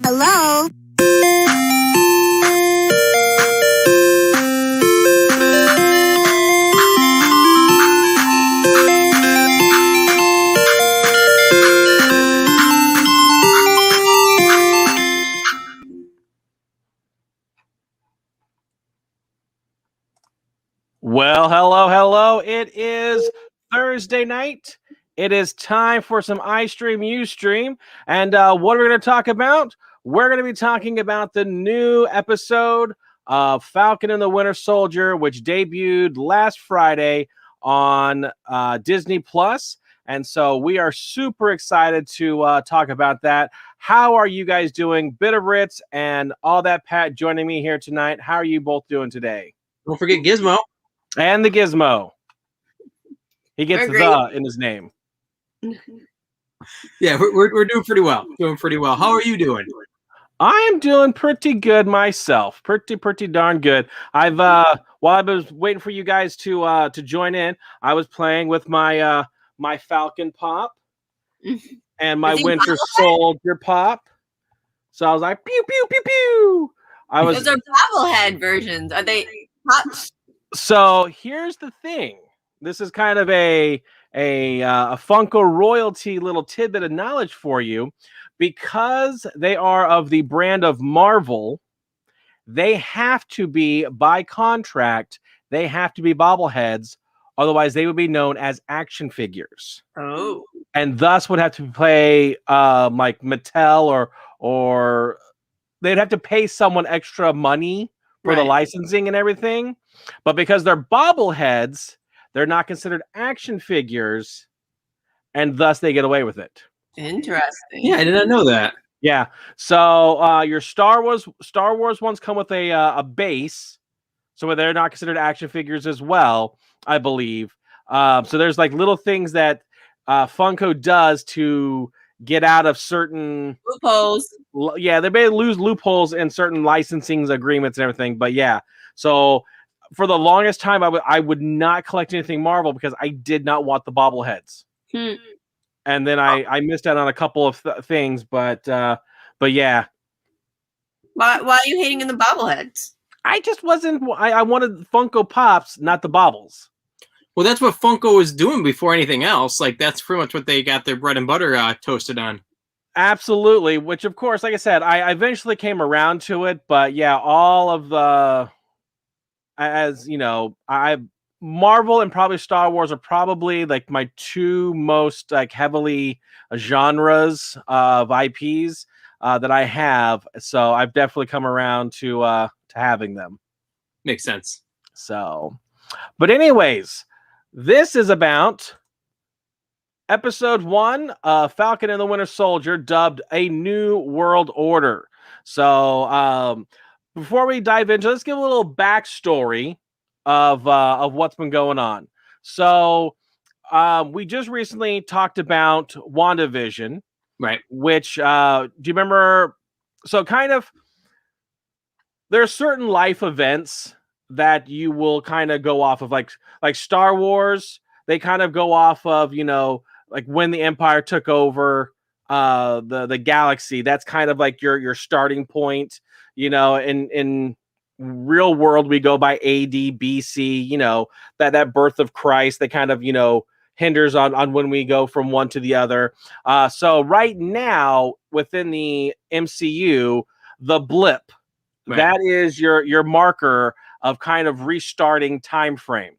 Hello? Well, hello. It is Thursday night. It is time for some I Stream, You Stream. And what are we going to talk about? We're going to be talking about the new episode of Falcon and the Winter Soldier, which debuted last Friday on Disney Plus. And so we are super excited to talk about that. How are you guys doing? BitOfRits and AllThatPat joining me here tonight. How are you both doing today? Don't forget Gizmo. And the Gizmo. He gets the in his name. Yeah, we're doing pretty well. How are you doing? I am doing pretty good myself. Pretty darn good. I've while I was waiting for you guys to join in, I was playing with my my Falcon Pop and my Winter Soldier Pop. So I was like pew pew pew pew. Those are bobblehead versions. Are they pops? So here's the thing. This is kind of a Funko royalty little tidbit of knowledge for you. Because they are of the brand of Marvel, they have to be, by contract, they have to be bobbleheads. Otherwise, they would be known as action figures. Oh. And thus would have to play like Mattel or they'd have to pay someone extra money for the licensing and everything. But because they're bobbleheads, they're not considered action figures, and thus they get away with it. Interesting. Yeah, I did not know that. Yeah. So your Star Wars ones come with a base, so they're not considered action figures as well, I believe. So there's like little things that Funko does to get out of certain loopholes. Yeah, they may lose loopholes in certain licensing agreements and everything. But yeah, so for the longest time, I would not collect anything Marvel because I did not want the bobbleheads. And then I missed out on a couple of things, but yeah. Why are you hating in the bobbleheads? I just wasn't. I wanted Funko Pops, not the baubles. Well, that's what Funko was doing before anything else. Like that's pretty much what they got their bread and butter toasted on. Absolutely. Which, of course, like I said, I eventually came around to it. But yeah, all of the, as you know, Marvel and probably Star Wars are probably like my two most like heavily genres of IPs that I have. So I've definitely come around to having them. Makes sense. So, but anyways, this is about episode 1 of Falcon and the Winter Soldier, dubbed A New World Order. So before we dive into, let's give a little backstory of what's been going on. So we just recently talked about WandaVision, right? Which do you remember? So kind of there are certain life events that you will kind of go off of, like Star Wars. They kind of go off of, you know, like when the Empire took over the galaxy. That's kind of like your starting point, you know. In real world, we go by AD, BC, you know, that birth of Christ that kind of, you know, hinders on when we go from one to the other. So right now within the MCU, the blip, that is your marker of kind of restarting time frame.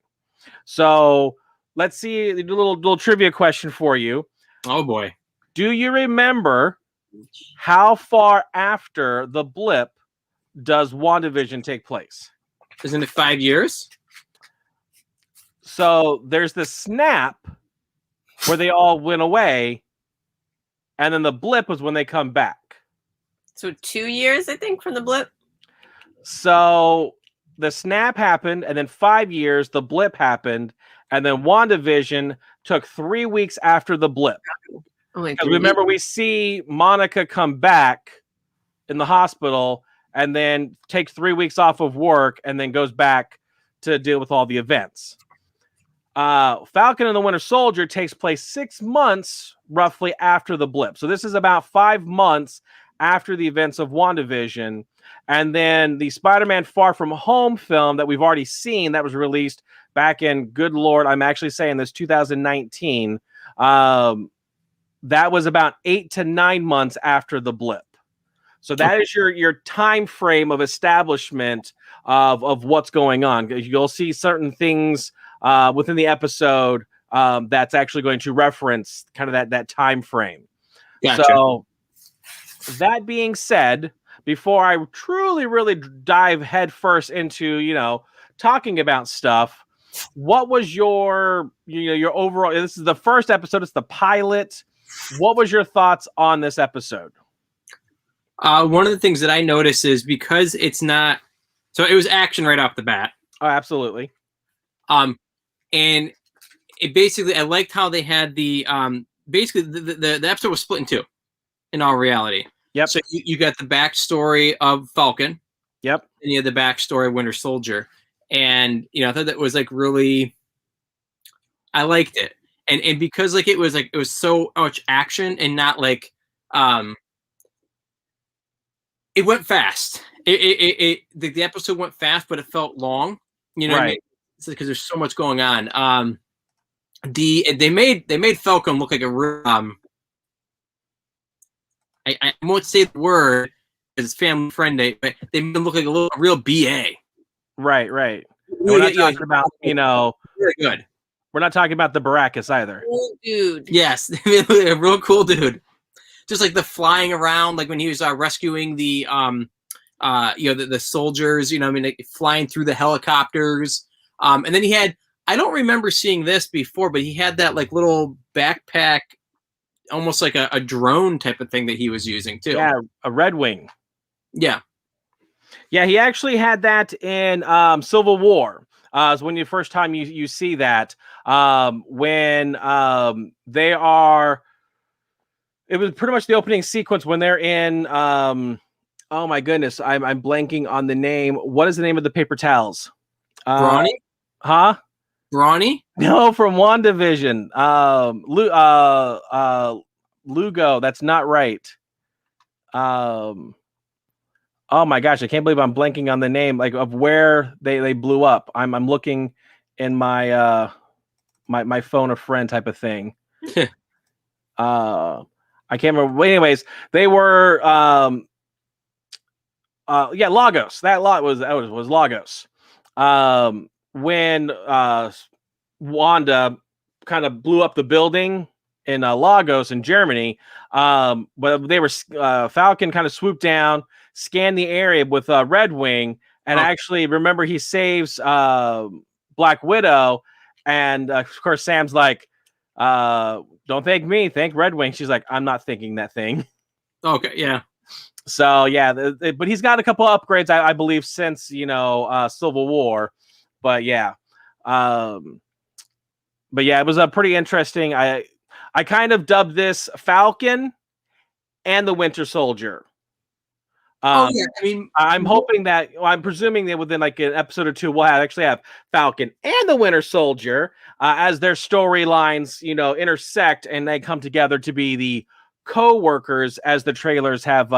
So let's see, a little trivia question for you. Oh boy. Do you remember how far after the blip does WandaVision take place? Isn't it 5 years? So there's the snap where they all went away, and then the blip was when they come back. So 2 years, I think, from the blip. So the snap happened, and then 5 years, the blip happened, and then WandaVision took 3 weeks after the blip. Because remember, we see Monica come back in the hospital and then takes 3 weeks off of work and then goes back to deal with all the events. Falcon and the Winter Soldier takes place 6 months roughly after the blip. So this is about 5 months after the events of WandaVision. And then the Spider-Man Far From Home film that we've already seen that was released back in, good Lord, I'm actually saying this, 2019. That was about 8 to 9 months after the blip. So that is your time frame of establishment of what's going on. You'll see certain things within the episode that's actually going to reference kind of that time frame. Gotcha. So that being said, before I truly really dive headfirst into talking about stuff, what was your overall? This is the first episode. It's the pilot. What was your thoughts on this episode? One of the things that I noticed is because it's not, so it was action right off the bat. Oh, absolutely. And it basically, I liked how they had the basically the episode was split in two. In all reality, yep. So you got the backstory of Falcon. Yep. And you had the backstory of Winter Soldier, and I thought that was like really, I liked it, and because like it was so much action and not like it went fast. The episode went fast, but it felt long. You know right. what I mean? It's because there's so much going on. They made Falcon look like a I won't say the word because it's family friendly, but they made him look like a real BA. Right. We're not talking about very good. We're not talking about the Baracus either. Cool dude. Yes, a real cool dude. Just like the flying around, like when he was rescuing the the soldiers. Like flying through the helicopters. And then he had, I don't remember seeing this before, but he had that like little backpack, almost like a drone type of thing that he was using too. Yeah, a Red Wing. Yeah, he actually had that in Civil War. So when the first time you see that, when they are, it was pretty much the opening sequence when they're in. Oh my goodness, I'm blanking on the name. What is the name of the paper towels? Brawny? Huh? Brawny? No, from WandaVision. Lugo. That's not right. Oh my gosh, I can't believe I'm blanking on the name of where they blew up. I'm looking in my my phone a friend type of thing. I can't remember. But anyways, they were Lagos. That lot was Lagos. When Wanda kind of blew up the building in Lagos in Germany, but they were Falcon kind of swooped down, scanned the area with Red Wing, and actually remember he saves Black Widow, and of course Sam's like, don't thank me, thank Red Wing. She's like, I'm not thinking that thing. Okay, yeah. So yeah, but he's got a couple of upgrades, I believe, since Civil War. But yeah, it was a pretty interesting. I kind of dubbed this Falcon and the Winter Soldier. I mean, I'm hoping that, I'm presuming that within like an episode or two, we'll actually have Falcon and the Winter Soldier as their storylines, intersect and they come together to be the co-workers, as the trailers have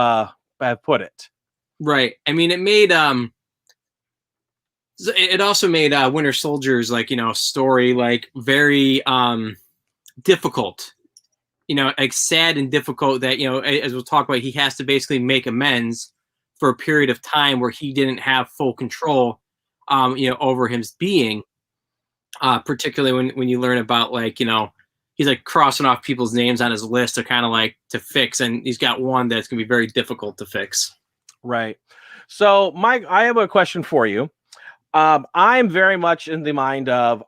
put it. Right. I mean, it made it also made Winter Soldier's story like very difficult. Like sad and difficult that as we'll talk about, he has to basically make amends for a period of time where he didn't have full control over his being, particularly when you learn about he's like crossing off people's names on his list to kind of like to fix, and he's got one that's gonna be very difficult to fix. Right. So Mike, I have a question for you. I'm very much in the mind of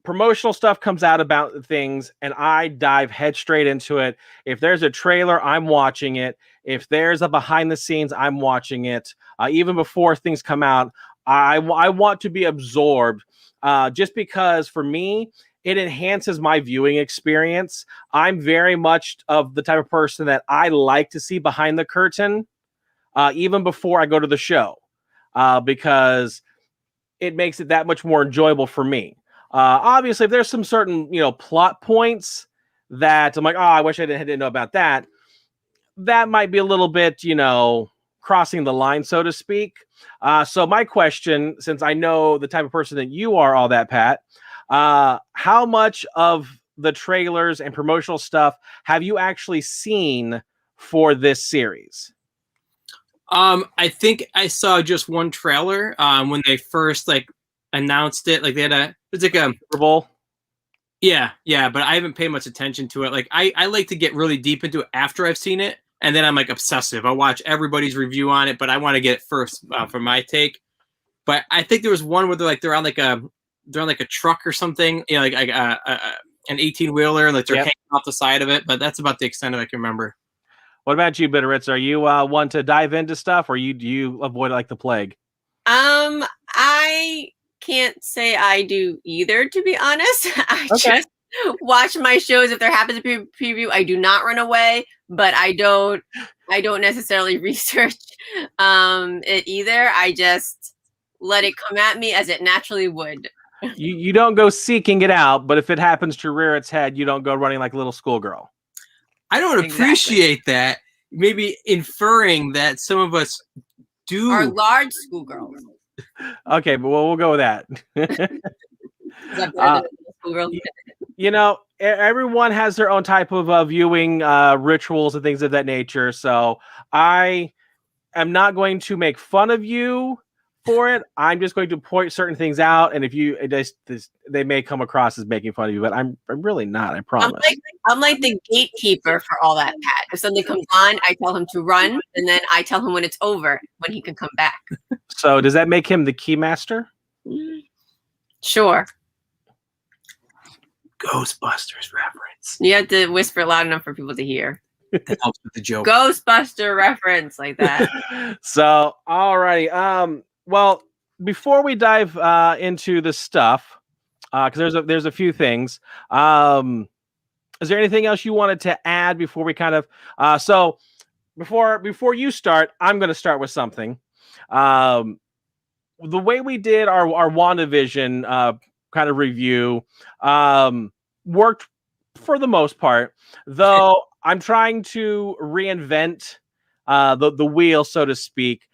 promotional stuff comes out about things and I dive head straight into it. If there's a trailer, I'm watching it. If there's a behind the scenes, I'm watching it. Even before things come out, I want to be absorbed just because for me, it enhances my viewing experience. I'm very much of the type of person that I like to see behind the curtain even before I go to the show because it makes it that much more enjoyable for me. Obviously, if there's some certain plot points that I'm like, oh, I wish I didn't know about that. that might be a little bit, crossing the line, so to speak. So my question, since I know the type of person that you are, AllThatPat, how much of the trailers and promotional stuff have you actually seen for this series? I think I saw just one trailer when they first announced it. Like they had it's like a Super Bowl. Yeah, but I haven't paid much attention to it. Like I like to get really deep into it after I've seen it, and then I'm like obsessive. I watch everybody's review on it, but I want to get it first for my take. But I think there was one where they're on like a truck or something, like an 18-wheeler, and like they're hanging off the side of it. But that's about the extent of it I can remember. What about you, BitOfRits? Are you one to dive into stuff, or do you avoid it like the plague? I can't say I do either, to be honest. I just watch my shows if there happens to be a preview. I do not run away, but I don't necessarily research it either. I just let it come at me as it naturally would. You don't go seeking it out, but if it happens to rear its head, you don't go running like a little schoolgirl. I don't appreciate that. Maybe inferring that some of us are large schoolgirls. Okay, but we'll go with that. Everyone has their own type of viewing rituals and things of that nature. So I am not going to make fun of you for it. I'm just going to point certain things out, and if they may come across as making fun of you, but I'm really not. I promise. I'm like the gatekeeper for AllThatPat. If something comes on, I tell him to run, and then I tell him when it's over, when he can come back. So does that make him the keymaster? Sure. Ghostbusters reference. You have to whisper loud enough for people to hear. That helps with the joke. Ghostbuster reference like that. So, alrighty. Well, before we dive into the stuff, because there's a few things. Is there anything else you wanted to add before we kind of? So before you start, I'm going to start with something. The way we did our WandaVision kind of review worked for the most part, though I'm trying to reinvent the wheel, so to speak.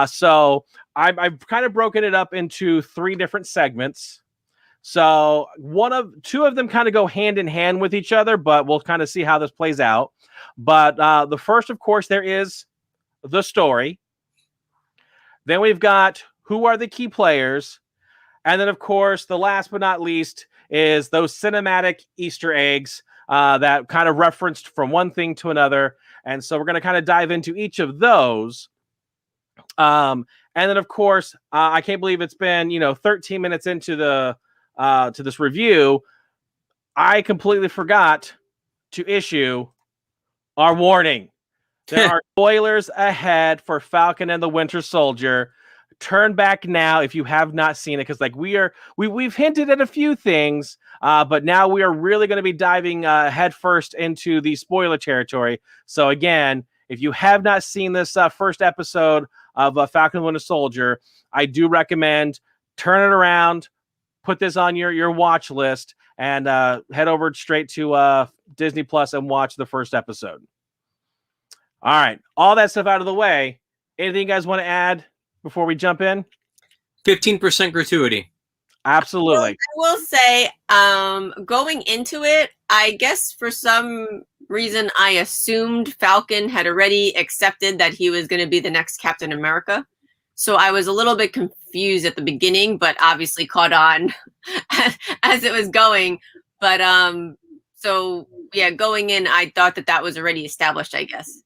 So I've kind of broken it up into 3 different segments. So two of them kind of go hand in hand with each other, but we'll kind of see how this plays out. But the first, of course, there is the story. Then we've got who are the key players. And then, of course, the last but not least is those cinematic Easter eggs that kind of referenced from one thing to another. And so we're going to kind of dive into each of those. And then, of course, I can't believe it's been, 13 minutes into to this review. I completely forgot to issue our warning. There are spoilers ahead for Falcon and the Winter Soldier. Turn back now if you have not seen it, because we've hinted at a few things, but now we are really going to be diving headfirst into the spoiler territory. So again, if you have not seen this first episode of Falcon and the Winter Soldier, I do recommend turn it around, put this on your watch list, and head over straight to Disney Plus and watch the first episode. All right, all that stuff out of the way. Anything you guys want to add before we jump in? 15% gratuity. Absolutely. I will say, going into it, I guess for some reason I assumed Falcon had already accepted that he was going to be the next Captain America. So I was a little bit confused at the beginning, but obviously caught on as it was going. But so yeah, going in, I thought that was already established, I guess.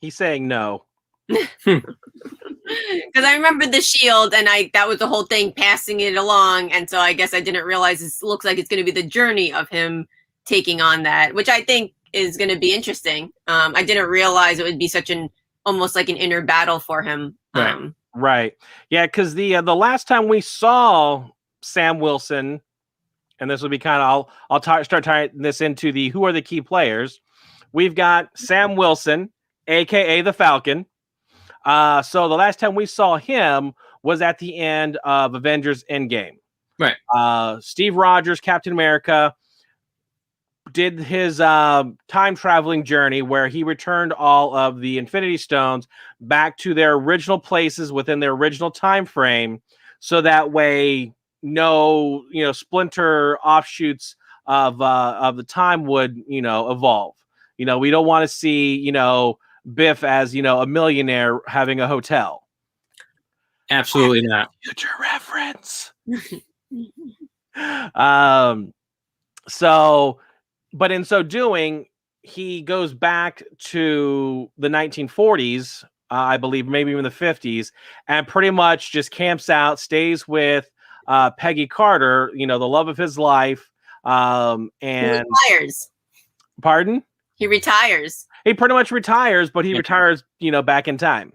He's saying no. Because I remember the shield, and that was the whole thing, passing it along, and so I guess I didn't realize it looks like it's going to be the journey of him taking on that, which I think is going to be interesting. I didn't realize it would be such almost like an inner battle for him. Right. Yeah, because the last time we saw Sam Wilson, and this will be kind of I'll start tying this into the who are the key players. We've got Sam Wilson, aka the Falcon. So the last time we saw him was at the end of Avengers Endgame. Right. Steve Rogers, Captain America, did his time traveling journey where he returned all of the Infinity Stones back to their original places within their original time frame, so that way no splinter offshoots of the time would evolve. We don't want to see Biff as a millionaire having a hotel. Absolutely not. Future reference. So, but in so doing, he goes back to the 1940s, I believe, maybe even the 50s, and pretty much just camps out, stays with Peggy Carter, the love of his life. And he retires. Pardon? He retires. He pretty much retires, but he retires, back in time.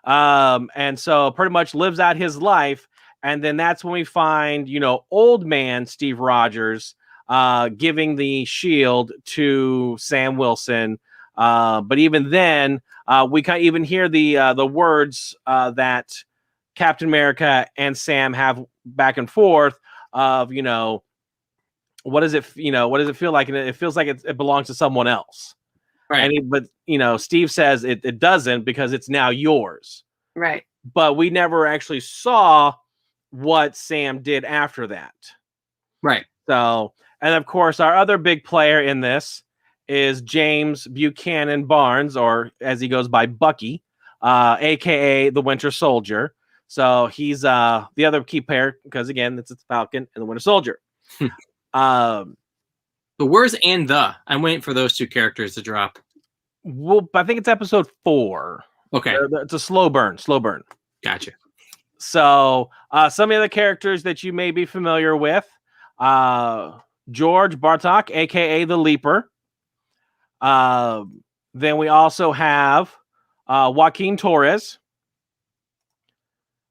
And so pretty much lives out his life. And then that's when we find, old man Steve Rogers giving the shield to Sam Wilson. But even then, we can't even hear the words that Captain America and Sam have back and forth of, what does it feel like? And it feels like it belongs to someone else. Right. But Steve says it doesn't, because it's now yours. Right. But we never actually saw what Sam did after that. Right. So, and of course, our other big player in this is James Buchanan Barnes, or as he goes by, Bucky, aka the Winter Soldier. So he's the other key player, because again, it's Falcon and the Winter Soldier. The where's and the? I'm waiting for those two characters to drop. Well, I think it's episode 4. Okay. It's a slow burn. Gotcha. So some of the other characters that you may be familiar with, George Bartok, aka the Leaper. Then we also have Joaquin Torres,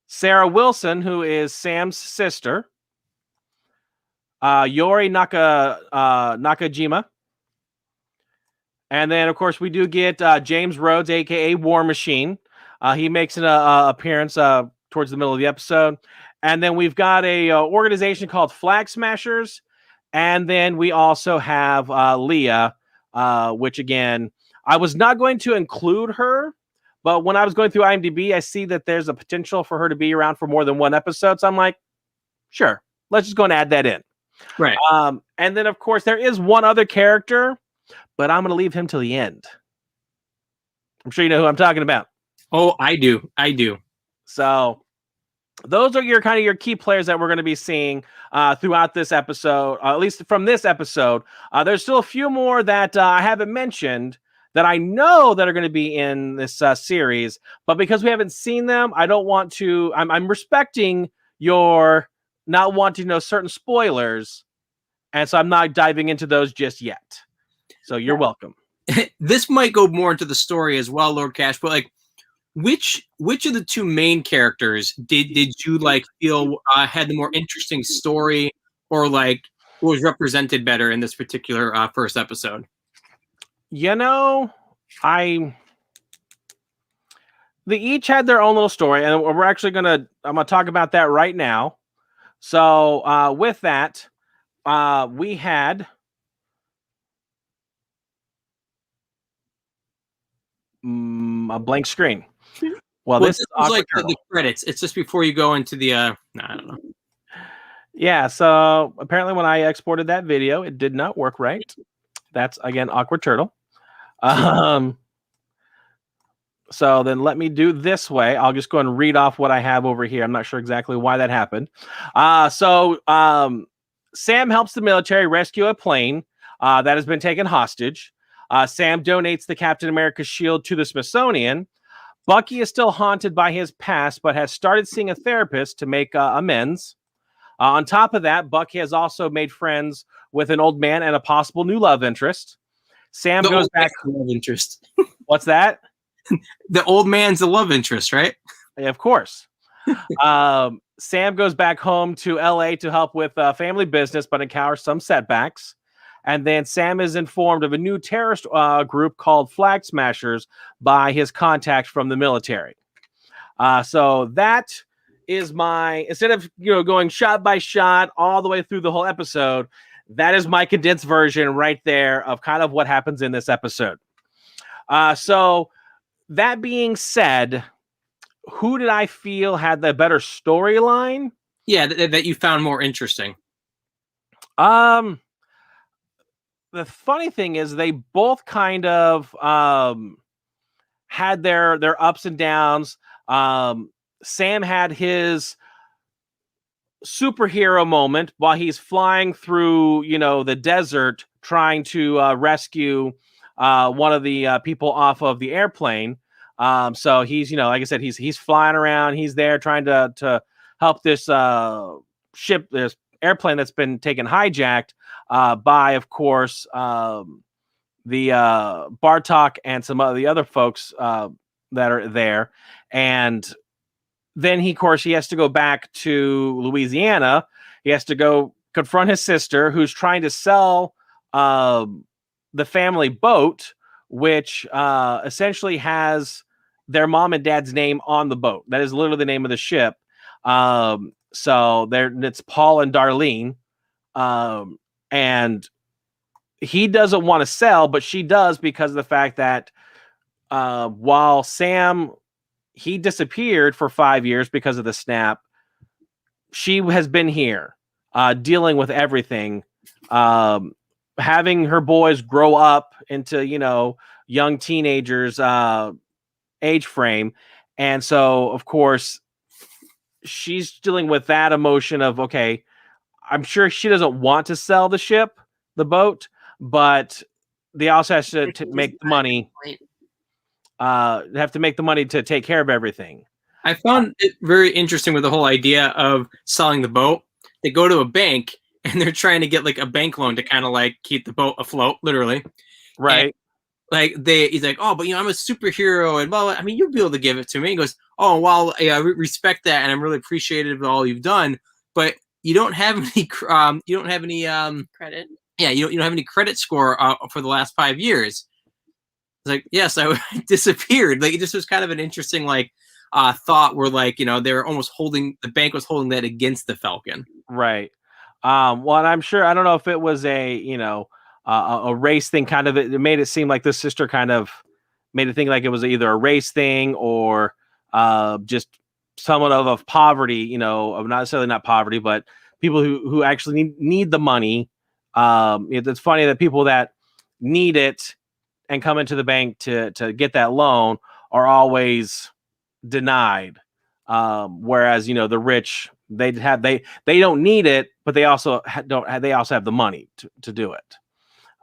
Sarah Wilson, who is Sam's sister, Yori Nakajima. And then, of course, we do get James Rhodes, a.k.a. War Machine. He makes an appearance towards the middle of the episode. And then we've got a organization called Flag Smashers. And then we also have Leah, which, again, I was not going to include her. But when I was going through IMDb, I see that there's a potential for her to be around for more than one episode. So I'm like, sure, let's just go and add that in. Right. And then, of course, there is one other character, but I'm going to leave him till the end. I'm sure you know who I'm talking about. Oh, I do. So those are your key players that we're going to be seeing throughout this episode, at least from this episode. There's still a few more that I haven't mentioned that I know that are going to be in this series, but because we haven't seen them, I don't want to. I'm respecting your not wanting to know certain spoilers, and so I'm not diving into those just yet. So you're welcome. This might go more into the story as well, Lord Cash, but like, which of the two main characters did you like feel had the more interesting story, or like was represented better in this particular first episode? They each had their own little story, and I'm gonna talk about that right now. So with that, we had a blank screen. Well, this is like the credits. It's just before you go into the I don't know. Yeah, so apparently when I exported that video, it did not work right. That's, again, Awkward Turtle. So then let me do this way. I'll just go and read off what I have over here. I'm not sure exactly why that happened. So Sam helps the military rescue a plane that has been taken hostage. Sam donates the Captain America shield to the Smithsonian. Bucky is still haunted by his past, but has started seeing a therapist to make amends. On top of that, Bucky has also made friends with an old man and a possible new love interest. Sam goes back. Love interest. What's that? The old man's the love interest, right? Yeah, of course. Sam goes back home to LA to help with family business, but encounters some setbacks. And then Sam is informed of a new terrorist group called Flag Smashers by his contact from the military. So that is instead of going shot by shot all the way through the whole episode, that is my condensed version right there of kind of what happens in this episode. So that being said, who did I feel had the better storyline? Yeah, that you found more interesting. The funny thing is they both kind of had their ups and downs. Sam had his superhero moment while he's flying through, the desert trying to rescue one of the people off of the airplane. So he's, like I said, he's flying around. He's there trying to help this ship, this airplane that's been taken hijacked by, of course, the Bartok and some of the other folks that are there. And then he has to go back to Louisiana. He has to go confront his sister, who's trying to sell the family boat, which essentially has their mom and dad's name on the boat. That is literally the name of the ship. So it's Paul and Darlene. And he doesn't want to sell, but she does because of the fact that while Sam, he disappeared for 5 years because of the snap, she has been here dealing with everything, having her boys grow up into, young teenagers age frame. And so, of course, she's dealing with that emotion of, okay, I'm sure she doesn't want to sell the boat, but they also have to make the money. Have to make the money to take care of everything. I found it very interesting with the whole idea of selling the boat. They go to a bank and they're trying to get like a bank loan to kind of like keep the boat afloat, literally. Right. And, he's like, oh, but I'm a superhero, and well, I mean, you'll be able to give it to me. He goes, oh, well, I respect that, and I'm really appreciative of all you've done, but you don't have any credit. Yeah, you don't have any credit score for the last 5 years. It's like, yes, I disappeared. Like, this was kind of an interesting thought where they were almost the bank was holding that against the Falcon. Right. Well, and I'm sure, I don't know if it was a race thing, kind of, it made it seem like this sister kind of made it think like it was either a race thing or just somewhat of poverty, of not necessarily not poverty, but people who actually need the money. It's funny that people that need it and come into the bank to get that loan are always denied. Whereas, the rich, they don't need it, but they also have the money to do it.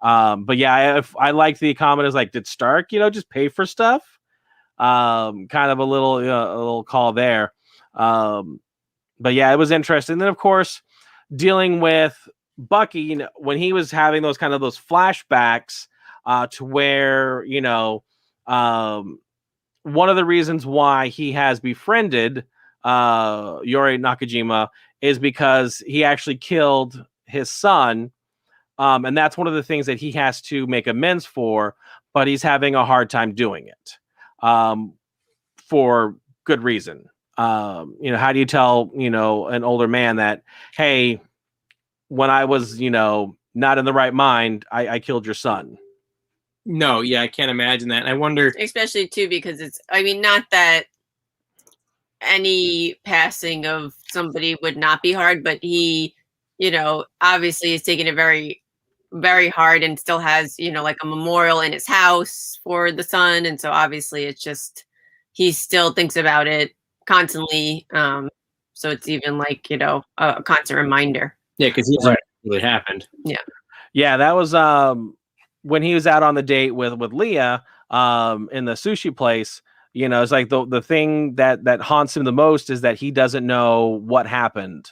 But yeah, I like the comment is like, did Stark, just pay for stuff? Kind of a little call there. But yeah, it was interesting. And then of course, dealing with Bucky, when he was having those flashbacks, to where, one of the reasons why he has befriended Yori Nakajima is because he actually killed his son. And that's one of the things that he has to make amends for, but he's having a hard time doing it for good reason. How do you tell, an older man that, hey, when I was, not in the right mind, I killed your son? No, yeah, I can't imagine that. And I wonder, especially too, because not that any passing of somebody would not be hard, but he, obviously is taking it very, very hard and still has, like a memorial in his house for the son. And so obviously it's just, he still thinks about it constantly. So it's even like, a constant reminder. Yeah, because he doesn't really happened. Yeah. Yeah, that was when he was out on the date with Leah in the sushi place. It's like the thing that haunts him the most is that he doesn't know what happened.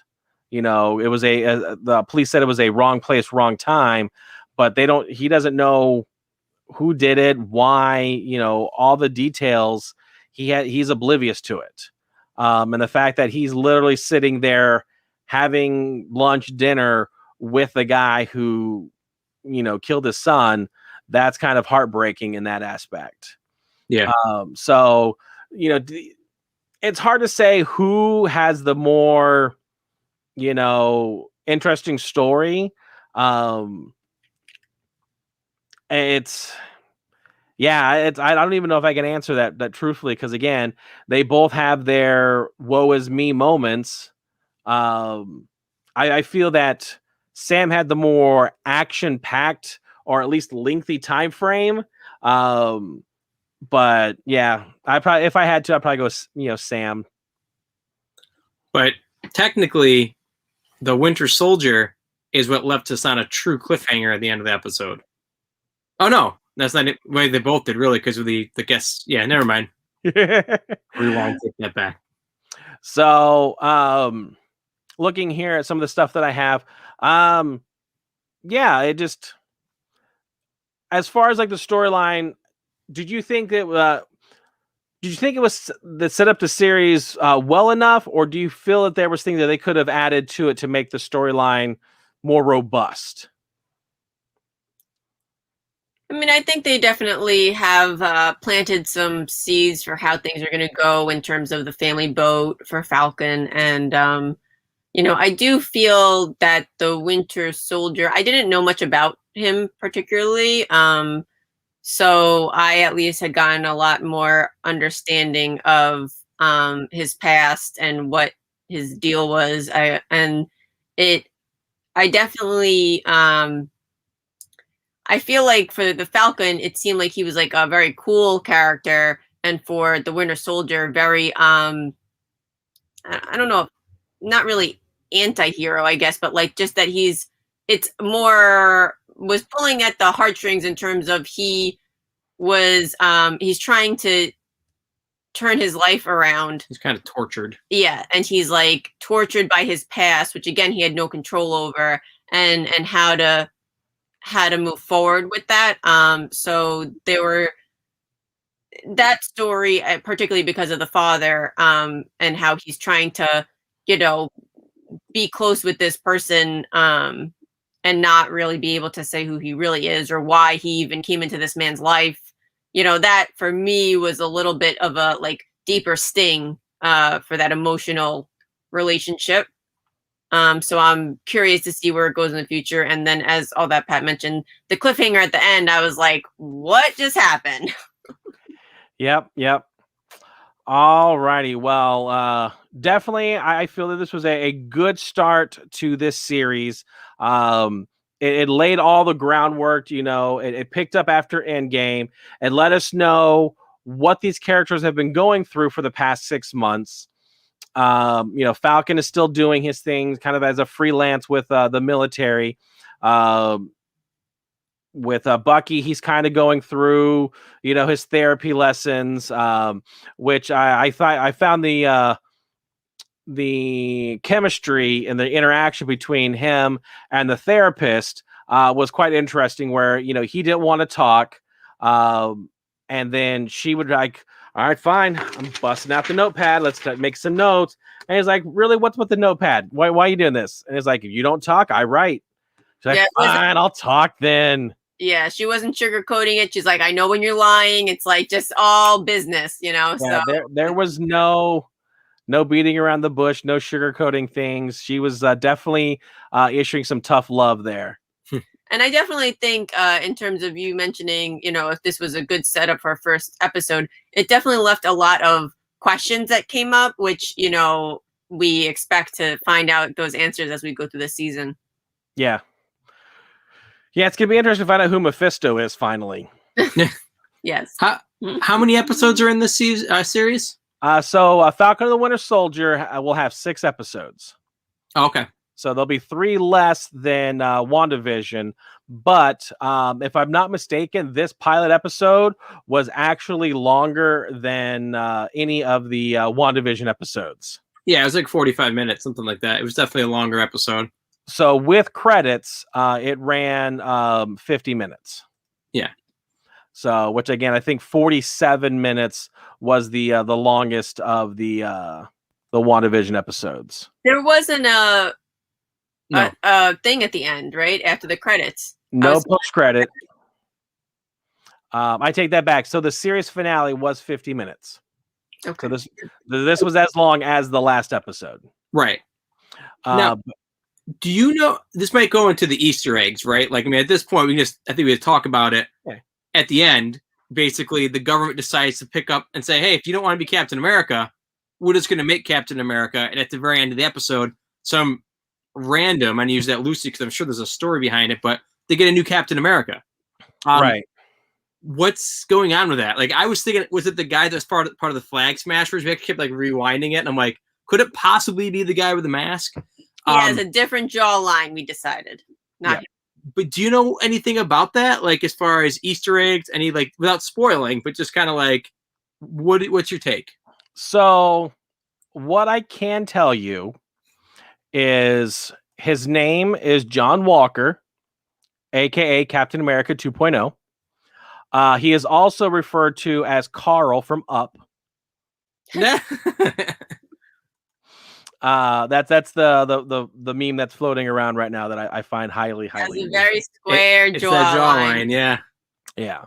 It was the police said it was a wrong place, wrong time, but he doesn't know who did it, why, all the details. He's oblivious to it. And the fact that he's literally sitting there having lunch, dinner with the guy who, killed his son, that's kind of heartbreaking in that aspect. Yeah. So, it's hard to say who has the more, interesting story. It's I don't even know if I can answer that truthfully, because again, they both have their woe is me moments. I feel that Sam had the more action packed, or at least lengthy time frame. But yeah, if I had to, I'd probably go Sam. But technically, the Winter Soldier is what left us on a true cliffhanger at the end of the episode. Oh no, that's not it. Well, they both did, really, because of the guests. Yeah, never mind. Rewind, take that back. So, looking here at some of the stuff that I have, it just, as far as like the storyline, did you think it was that set up the series well enough, or do you feel that there was things that they could have added to it to make the storyline more robust? I mean, I think they definitely have planted some seeds for how things are going to go in terms of the family boat for Falcon. And, I do feel that the Winter Soldier, I didn't know much about him particularly. So I at least had gotten a lot more understanding of his past and what his deal was. I definitely, I feel like for the Falcon, it seemed like he was like a very cool character, and for the Winter Soldier, very I don't know, not really anti-hero, I guess, but like just that it's more was pulling at the heartstrings in terms of he's trying to turn his life around. He's kind of tortured. Yeah, and he's like tortured by his past, which again he had no control over, and how to move forward with that. So there were that story, particularly because of the father, and how he's trying to, be close with this person, and not really be able to say who he really is or why he even came into this man's life. That for me was a little bit of a like deeper sting for that emotional relationship. So I'm curious to see where it goes in the future. And then, as AllThatPat mentioned, the cliffhanger at the end, I was like, what just happened? Yep. All righty. Well, definitely, I feel that this was a good start to this series. It laid all the groundwork. It picked up after Endgame and let us know what these characters have been going through for the past 6 months. Falcon is still doing his thing kind of as a freelance with the military. With Bucky, he's kind of going through, his therapy lessons, which I found the chemistry and the interaction between him and the therapist was quite interesting, where, he didn't want to talk. And then she would like, all right, fine, I'm busting out the notepad. Let's make some notes. And he's like, really, what's with the notepad? Why are you doing this? And it's like, if you don't talk, I write. She's like, fine, I'll talk then. Yeah, she wasn't sugarcoating it. She's like, I know when you're lying. It's like just all business, Yeah, so there was no beating around the bush, no sugarcoating things. She was definitely issuing some tough love there. And I definitely think, in terms of you mentioning, if this was a good setup for our first episode, it definitely left a lot of questions that came up, which, we expect to find out those answers as we go through the season. Yeah. Yeah, it's going to be interesting to find out who Mephisto is finally. Yes. How many episodes are in this series? So Falcon the Winter Soldier will have 6 episodes. Oh, okay. So there'll be 3 less than WandaVision. But if I'm not mistaken, this pilot episode was actually longer than any of the WandaVision episodes. Yeah, it was like 45 minutes, something like that. It was definitely a longer episode. So with credits, it ran 50 minutes. Yeah. So, which again, I think 47 minutes was the longest of the WandaVision episodes. There wasn't a thing at the end, right? After the credits. No post credit. I take that back. So the series finale was 50 minutes. Okay. So this was as long as the last episode. Right. Now, Do you know, this might go into the Easter eggs, right? Like, I mean, at this point, I think we had to talk about it. Yeah. At the end, basically, the government decides to pick up and say, hey, if you don't want to be Captain America, we're just going to make Captain America. And at the very end of the episode, some random, and I use that loosely because I'm sure there's a story behind it, but they get a new Captain America. Right. What's going on with that? Like, I was thinking, was it the guy that's part of the Flag Smashers? We kept like rewinding it, and I'm like, could it possibly be the guy with the mask? He has a different jawline, we decided. Not him. But do you know anything about that? Like, as far as Easter eggs, any, like, without spoiling, but just kind of like, what's your take? So, what I can tell you is his name is John Walker, aka Captain America 2.0. He is also referred to as Carl from Up. That's the meme that's floating around right now that I find highly Has a amusing. very square It's that jawline, yeah.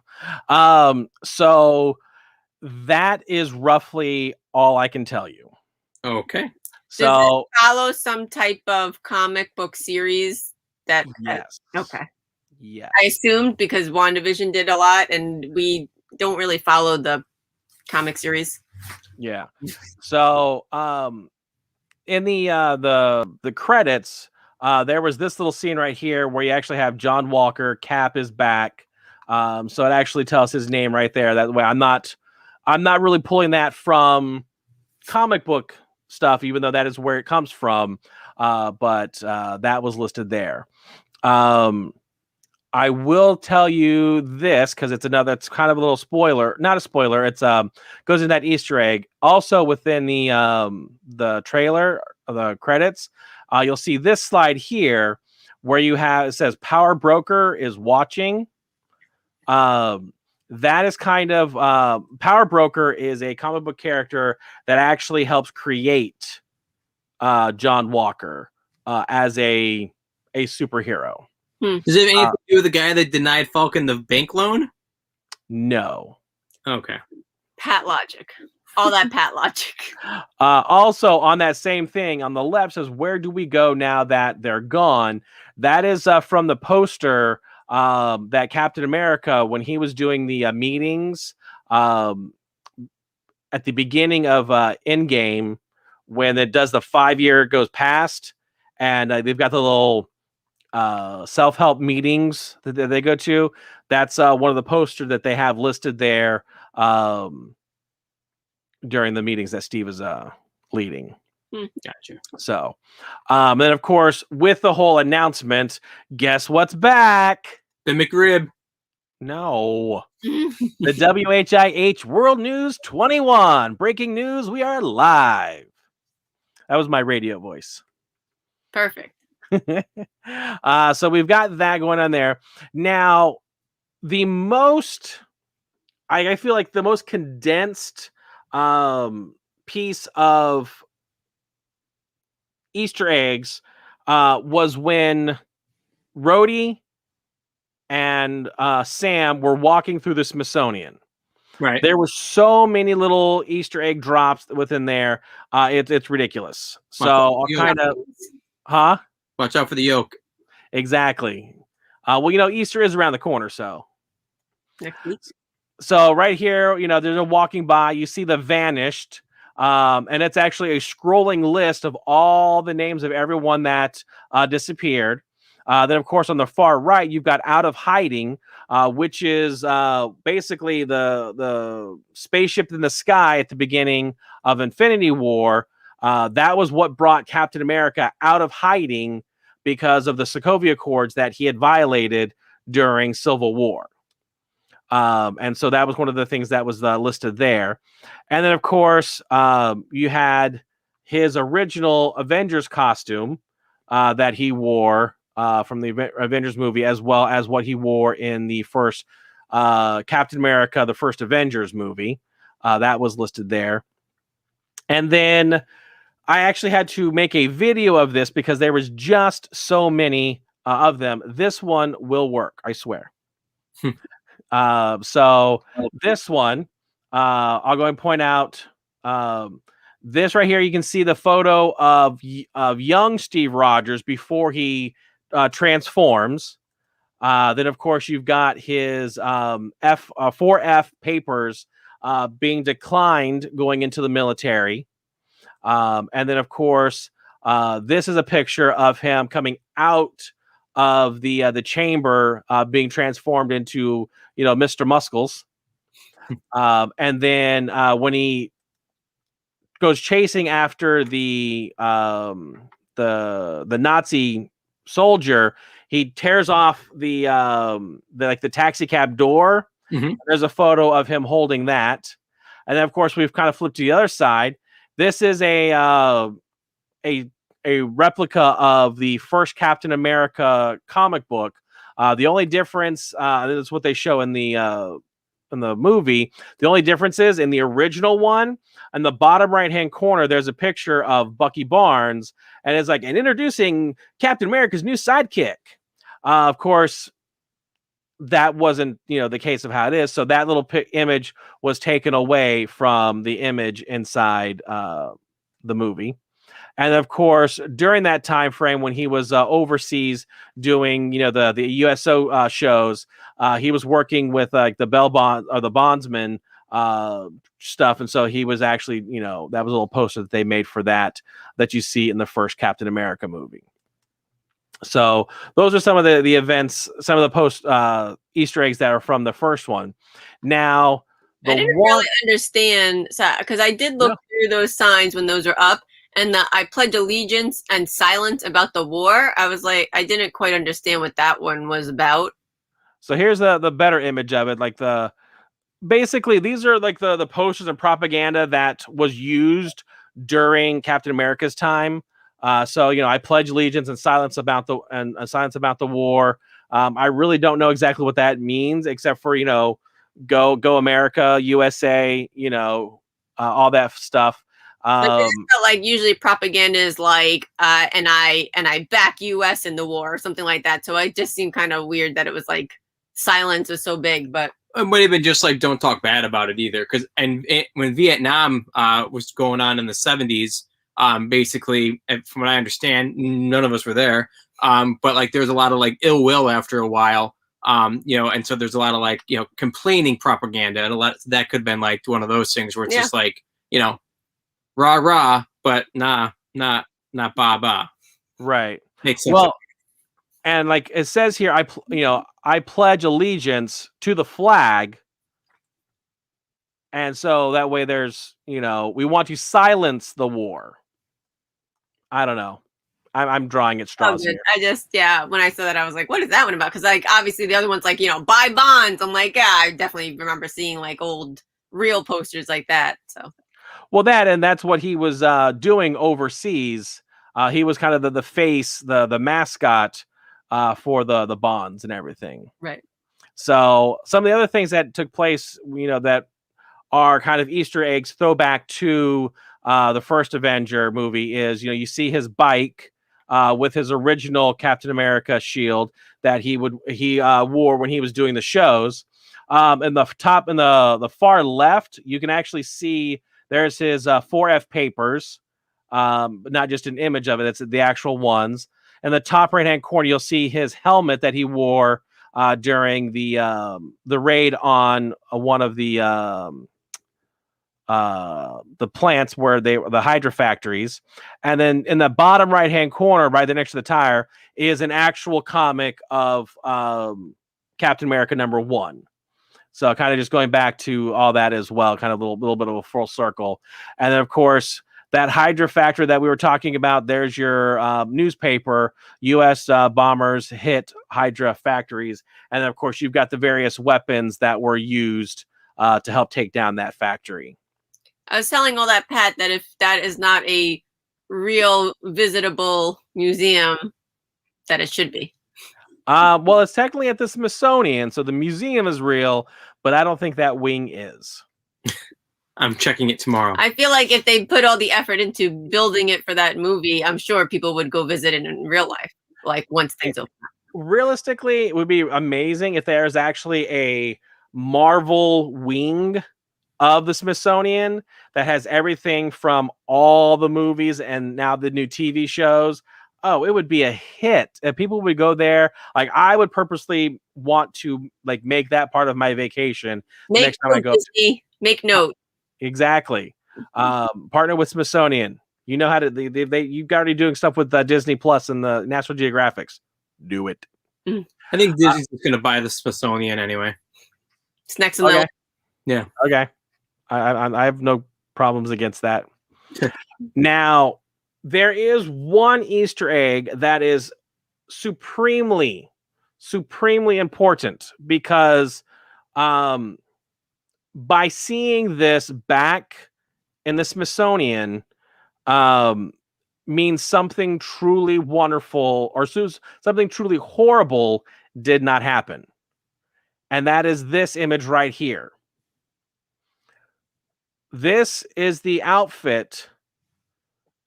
So that is roughly all I can tell you. Okay. So does it follow some type of comic book series that? Yes. Okay. Yeah. I assumed because WandaVision did a lot, and we don't really follow the comic series. Yeah. So in the credits, there was this little scene right here where you actually have John Walker, Cap is back. So it actually tells his name right there. That way I'm not really pulling that from comic book stuff, even though that is where it comes from. But that was listed there. I will tell you this because it's kind of a little spoiler, not a spoiler. It's goes in that Easter egg. Also within the trailer, the credits, you'll see this slide here where it says Power Broker is watching. That is kind of Power Broker is a comic book character that actually helps create John Walker as a superhero. Does it have anything to do with the guy that denied Falcon the bank loan? No. Okay. Pat logic. All that Pat logic. Also, on that same thing, on the left says, where do we go now that they're gone? That is from the poster that Captain America, when he was doing the meetings at the beginning of Endgame, when it does the 5-year goes past, and they've got the little self-help meetings that they go to. That's one of the posters that they have listed there during the meetings that Steve is leading. Gotcha. So then of course with the whole announcement, guess what's back? The McRib. No. The WHIH World News 21. Breaking news, we are live. That was my radio voice. Perfect. So we've got that going on there. Now, I feel like the most condensed piece of Easter eggs was when Rhodey and Sam were walking through the Smithsonian. Right. There were so many little Easter egg drops within there. It's ridiculous. So I'll kind of, Watch out for the yoke. Exactly. Well, Easter is around the corner, so. Next week. So right here, there's a walking by. You see the vanished, and it's actually a scrolling list of all the names of everyone that disappeared. Then, of course, on the far right, you've got Out of Hiding, which is basically the spaceship in the sky at the beginning of Infinity War. That was what brought Captain America out of hiding because of the Sokovia Accords that he had violated during Civil War. And so that was one of the things that was listed there. And then, of course, you had his original Avengers costume that he wore from the Avengers movie, as well as what he wore in the first Captain America, the first Avengers movie. That was listed there. And then I actually had to make a video of this because there was just so many of them. This one will work, I swear. So this one, I'll go and point out This right here, you can see the photo of young Steve Rogers before he transforms. Then, of course, you've got his 4F papers being declined going into the military. And then, of course, this is a picture of him coming out of the chamber, being transformed into, Mr. Muscles. And then when he goes chasing after the Nazi soldier, he tears off the taxi cab door. Mm-hmm. There's a photo of him holding that, and then of course we've kind of flipped to the other side. This is a replica of the first Captain America comic book. The only difference, this is what they show in the movie. The only difference is in the original one, in the bottom right hand corner, there's a picture of Bucky Barnes, and it's like, and introducing Captain America's new sidekick. Of course, that wasn't the case of how it is. So that little image was taken away from the image inside the movie. And of course, during that time frame when he was overseas doing, the USO shows, he was working with like the bail bond or the bondsman stuff, and so he was actually, that was a little poster that they made for that you see in the first Captain America movie. So those are some of the events, some of the post Easter eggs that are from the first one. Now, I didn't really understand, because I did look through those signs when those were up. And I pledge allegiance and silence about the war. I was like, I didn't quite understand what that one was about. So here's the better image of it. Like basically these are like the posters and propaganda that was used during Captain America's time. So I pledge allegiance and silence about the war. I really don't know exactly what that means, except for go America, USA, all that stuff. Like usually propaganda is like and I back US in the war or something like that. So it just seemed kind of weird that it was like silence was so big, but it might have been just like don't talk bad about it either. Because when Vietnam was going on in the 70s, basically, from what I understand, none of us were there. But like there was a lot of like ill will after a while. And so there's a lot of like complaining propaganda, and a lot that could have been like one of those things where it's just like rah rah, but not ba ba. Right. Makes sense. Well, and like it says here, I pledge allegiance to the flag, and so that way there's we want to silence the war. I don't know. I'm drawing at straws here. I just when I saw that I was like, what is that one about? Because like obviously the other one's like buy bonds. I'm like, I definitely remember seeing like old real posters like that. So. Well, that's what he was doing overseas. He was kind of the face, the mascot for the bonds and everything. Right. So some of the other things that took place, that are kind of Easter eggs, throwback to the first Avenger movie is, you see his bike with his original Captain America shield that he wore when he was doing the shows. In the top, in the far left, you can actually see there's his 4F papers, but not just an image of it. It's the actual ones. In the top right-hand corner, you'll see his helmet that he wore during the raid on one of the plants where the Hydra factories. And then in the bottom right-hand corner, right there next to the tire, is an actual comic of Captain America #1. So kind of just going back to all that as well, kind of a little bit of a full circle. And then, of course, that Hydra factory that we were talking about, there's your newspaper, U.S. bombers hit Hydra factories. And then, of course, you've got the various weapons that were used to help take down that factory. I was telling AllThatPat that if that is not a real visitable museum, that it should be. Well, it's technically at the Smithsonian, so the museum is real, but I don't think that wing is. I'm checking it tomorrow. I feel like if they put all the effort into building it for that movie, I'm sure people would go visit it in real life, like once things open. Realistically, it would be amazing if there's actually a Marvel wing of the Smithsonian that has everything from all the movies and now the new TV shows, oh, it would be a hit. And people would go there. Like, I would purposely want to like make that part of my vacation the next time I go. Disney. Make note. Exactly. Partner with Smithsonian. You know how to you've already doing stuff with Disney Plus and the National Geographics. Do it. I think Disney's just going to buy the Smithsonian anyway. It's next on the list. Yeah. Okay. I have no problems against that. Now, there is one Easter egg that is supremely important because by seeing this back in the Smithsonian means something truly wonderful or something truly horrible did not happen. And that is this image right here. This is the outfit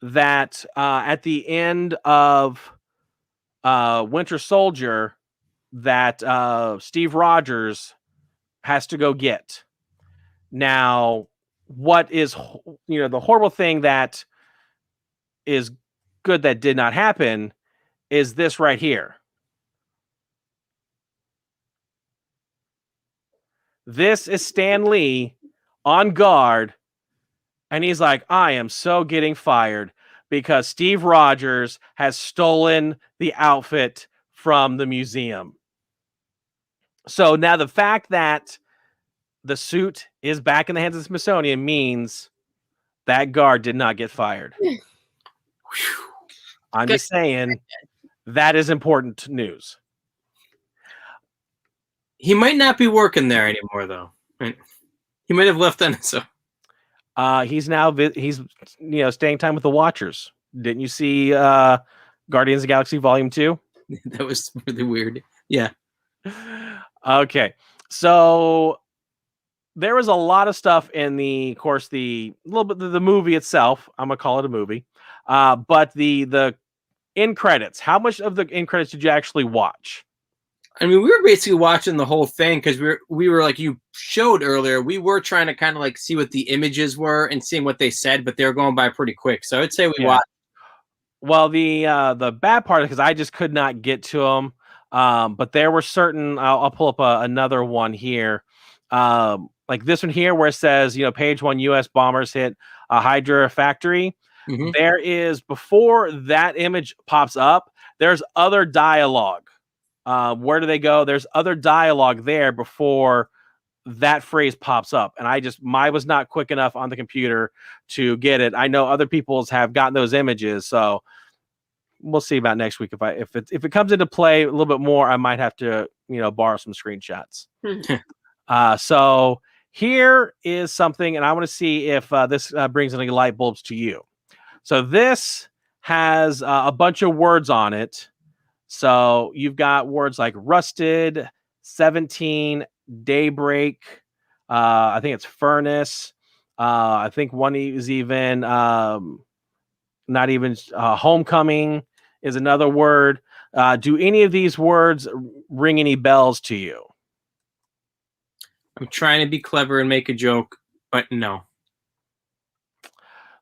that at the end of Winter Soldier that Steve Rogers has to go get. Now, what is the horrible thing that is good that did not happen is this right here. This is Stan Lee on guard, and he's like, I am so getting fired because Steve Rogers has stolen the outfit from the museum. So now the fact that the suit is back in the hands of the Smithsonian means that guard did not get fired. I'm just saying that is important news. He might not be working there anymore, though. Right? He might have left on so. He's now staying time with the Watchers. Didn't you see Guardians of the Galaxy Volume 2? That was really weird. Yeah. Okay. So there was a lot of stuff in the movie itself. I'm gonna call it a movie. But the end credits. How much of the end credits did you actually watch? I mean, we were basically watching the whole thing because we were like you showed earlier. We were trying to kind of like see what the images were and seeing what they said, but they were going by pretty quick. So I would say we watched. Well, the bad part is because I just could not get to them. But there were certain. I'll pull up another one here, like this one here where it says, page 1 U.S. bombers hit a Hydra factory. Mm-hmm. There is, before that image pops up, there's other dialogue. Where do they go? There's other dialogue there before that phrase pops up. And I was not quick enough on the computer to get it. I know other people's have gotten those images. So we'll see about next week. If it comes into play a little bit more, I might have to, borrow some screenshots. So here is something, and I want to see if this brings any light bulbs to you. So this has a bunch of words on it. So you've got words like rusted, 17, daybreak. I think it's furnace. I think one is even not even homecoming is another word. Do any of these words ring any bells to you? I'm trying to be clever and make a joke, but no.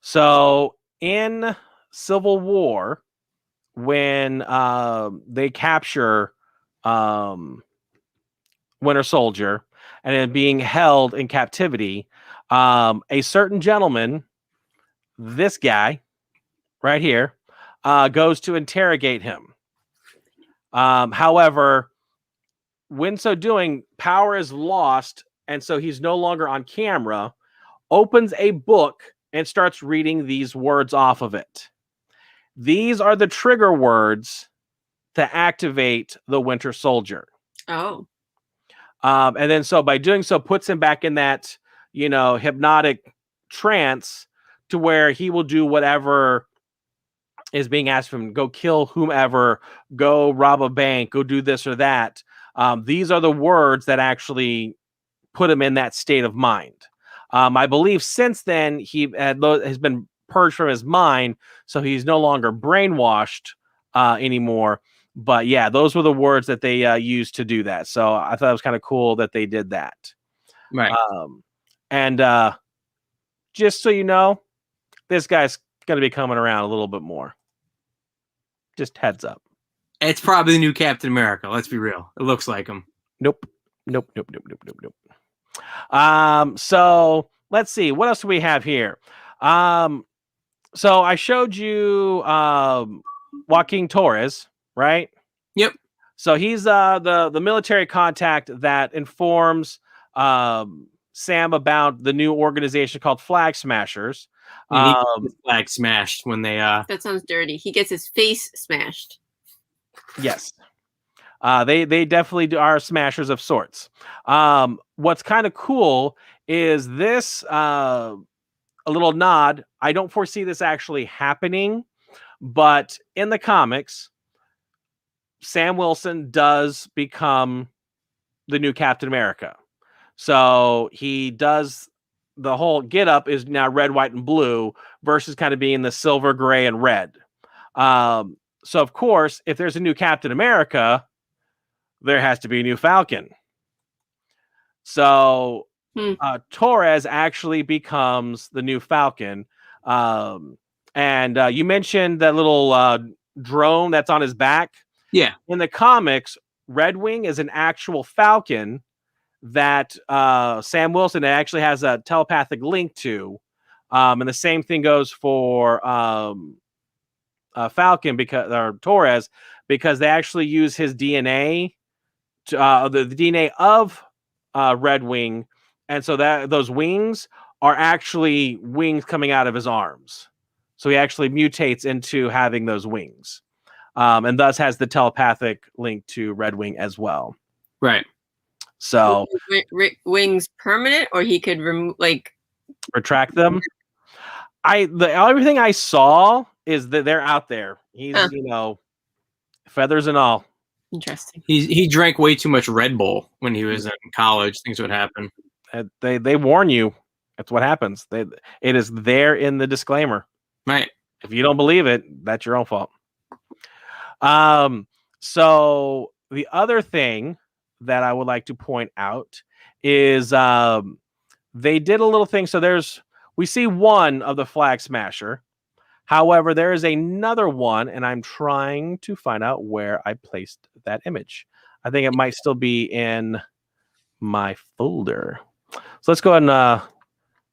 So in Civil War, when they capture Winter Soldier and then being held in captivity, a certain gentleman, this guy right here, goes to interrogate him. However, when so doing, power is lost, and so he's no longer on camera, opens a book and starts reading these words off of it. These are the trigger words to activate the Winter Soldier. Oh. And then so by doing so, puts him back in that, hypnotic trance to where he will do whatever is being asked of him. Go kill whomever, go rob a bank, go do this or that. These are the words that actually put him in that state of mind. I believe since then he has been purged from his mind, so he's no longer brainwashed anymore. But yeah, those were the words that they used to do that. So I thought it was kind of cool that they did that. Right. And just so you know, this guy's going to be coming around a little bit more. Just heads up. It's probably the new Captain America. Let's be real. It looks like him. Nope. So let's see. What else do we have here? So I showed you Joaquin Torres, right? Yep. So he's the military contact that informs Sam about the new organization called Flag Smashers. He gets his flag smashed when they That sounds dirty. He gets his face smashed. Yes. They definitely are smashers of sorts. What's kind of cool is this a little nod. I don't foresee this actually happening, but in the comics, Sam Wilson does become the new Captain America. So he does the whole get up is now red, white, and blue versus kind of being the silver, gray, and red. So of course, if there's a new Captain America, there has to be a new Falcon. So Torres actually becomes the new Falcon. And you mentioned that little drone that's on his back. Yeah. In the comics, Red Wing is an actual Falcon that Sam Wilson actually has a telepathic link to. And the same thing goes for Falcon or Torres, because they actually use his DNA, the DNA of Red Wing, and so that those wings are actually wings coming out of his arms. So he actually mutates into having those wings, and thus has the telepathic link to Red Wing as well. Right. So wings permanent, or he could retract them. Everything I saw is that they're out there. He's feathers and all. Interesting. He drank way too much Red Bull when he was in college. Things would happen. They warn you. That's what happens. It is there in the disclaimer. Right. If you don't believe it, that's your own fault. So the other thing that I would like to point out is they did a little thing. So we see one of the Flag Smasher. However, there is another one, and I'm trying to find out where I placed that image. I think it might still be in my folder. So let's go ahead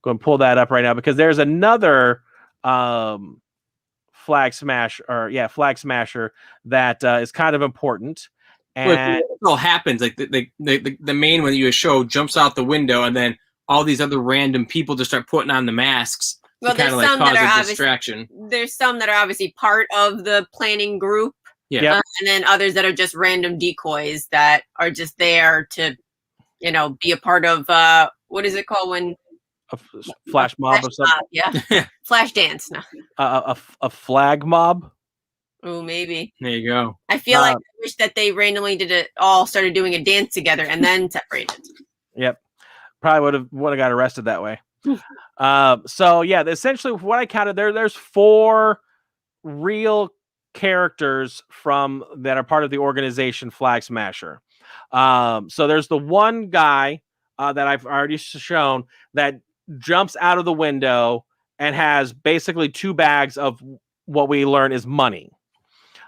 and pull that up right now, because there's another Flag Smasher that is kind of important. And it all happens like the main one you show jumps out the window, and then all these other random people just start putting on the masks. Well, to kind of like cause a distraction. There's some that are obviously part of the planning group. Yeah. And then others that are just random decoys that are just there to, be a part of what is it called when a flash mob or something? Yeah. Flash dance. No. A flag mob. Oh, maybe. There you go. I feel like I wish that they randomly started doing a dance together and then separated. Yep. Probably would have got arrested that way. So yeah, essentially what I counted there's 4 real characters that are part of the organization Flag Smasher. So there's the one guy that I've already shown that jumps out of the window and has basically 2 bags of what we learn is money.